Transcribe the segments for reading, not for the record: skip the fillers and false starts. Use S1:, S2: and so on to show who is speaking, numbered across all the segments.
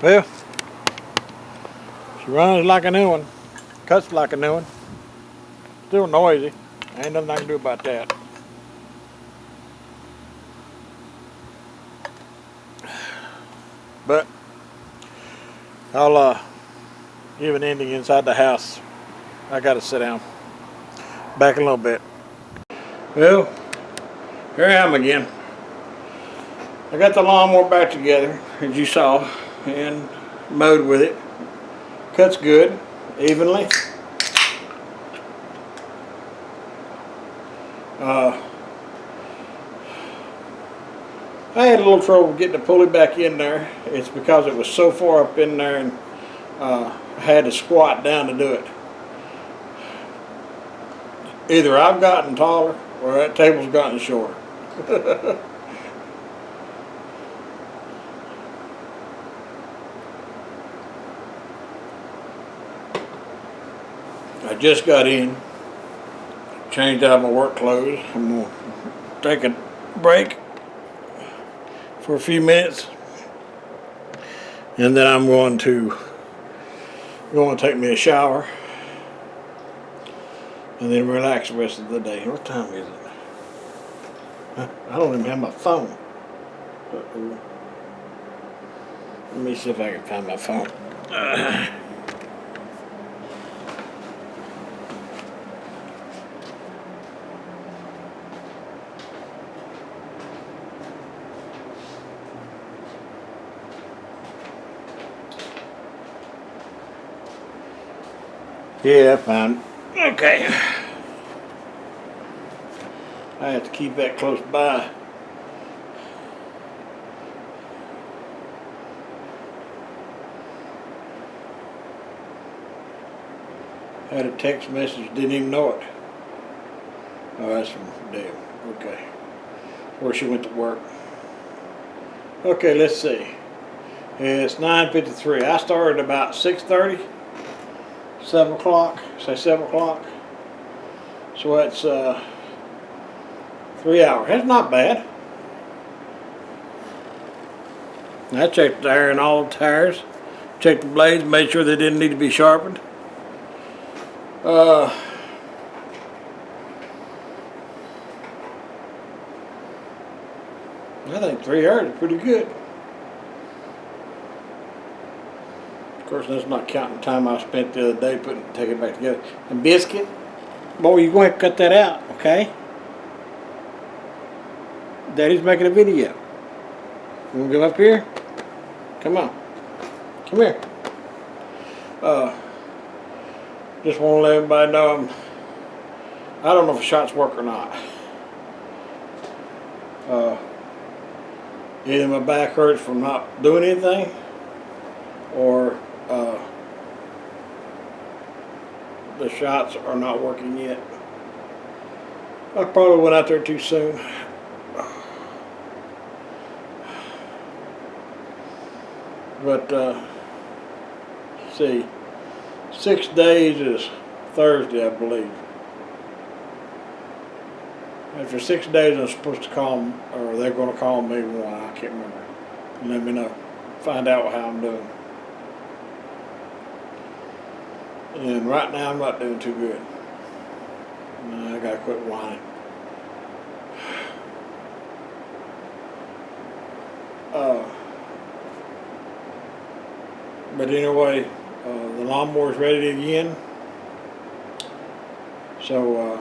S1: Well, she runs like a new one, cuts like a new one. Still noisy. Ain't nothing I can do about that. But I'll give an ending inside the house. I gotta sit down. Back a little bit. Well, here I am again. I got the lawnmower back together, as you saw, and mowed with it. Cuts good, evenly. I had a little trouble getting the pulley back in there. It's because it was so far up in there, and I had to squat down to do it. Either I've gotten taller or that table's gotten shorter. I just got in, changed out my work clothes. I'm going to take a break for a few minutes, and then I'm going to take me a shower and then relax the rest of the day. What time is it? I don't even have my phone. Uh-oh. Let me see if I can find my phone. Yeah, I found it. Okay. I have to keep that close by. Had a text message, didn't even know it. Oh, that's from Deb. Okay. Where she went to work. Okay, let's see. It's 9:53. I started about 6:30. 7 o'clock, say 7 o'clock. So that's 3 hours. That's not bad. I checked the air in all the tires, checked the blades, made sure they didn't need to be sharpened. I think 3 hours is pretty good. Of course, that's not counting the time I spent the other day taking it back together. And biscuit, boy, you're going to cut that out, okay? Daddy's making a video. You want to go up here? Come on. Come here. Just want to let everybody know I don't know if the shots work or not. Either my back hurts from not doing anything, or the shots are not working yet. I probably went out there too soon. But let's see, 6 days is Thursday, I believe. After 6 days, I'm supposed to call them, or they're going to call me one. I can't remember. And let me know. Find out how I'm doing. And right now, I'm not doing too good. I gotta quit whining. But anyway, the lawnmower's ready again. So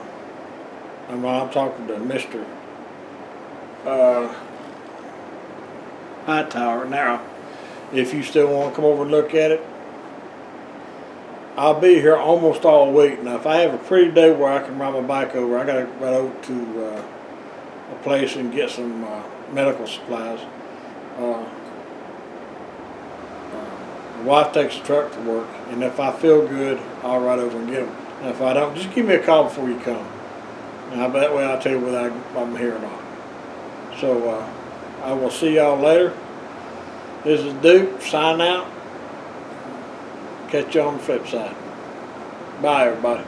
S1: I'm talking to Mr. Hightower now. If you still want to come over and look at it, I'll be here almost all week. Now, if I have a pretty day where I can ride my bike over, I gotta ride over to a place and get some medical supplies. My wife takes the truck to work, and if I feel good, I'll ride over and get them. And if I don't, just give me a call before you come. Now, that way I'll tell you whether I'm here or not. So I will see y'all later. This is Duke, signing out. Catch you on the flip side. Bye, everybody.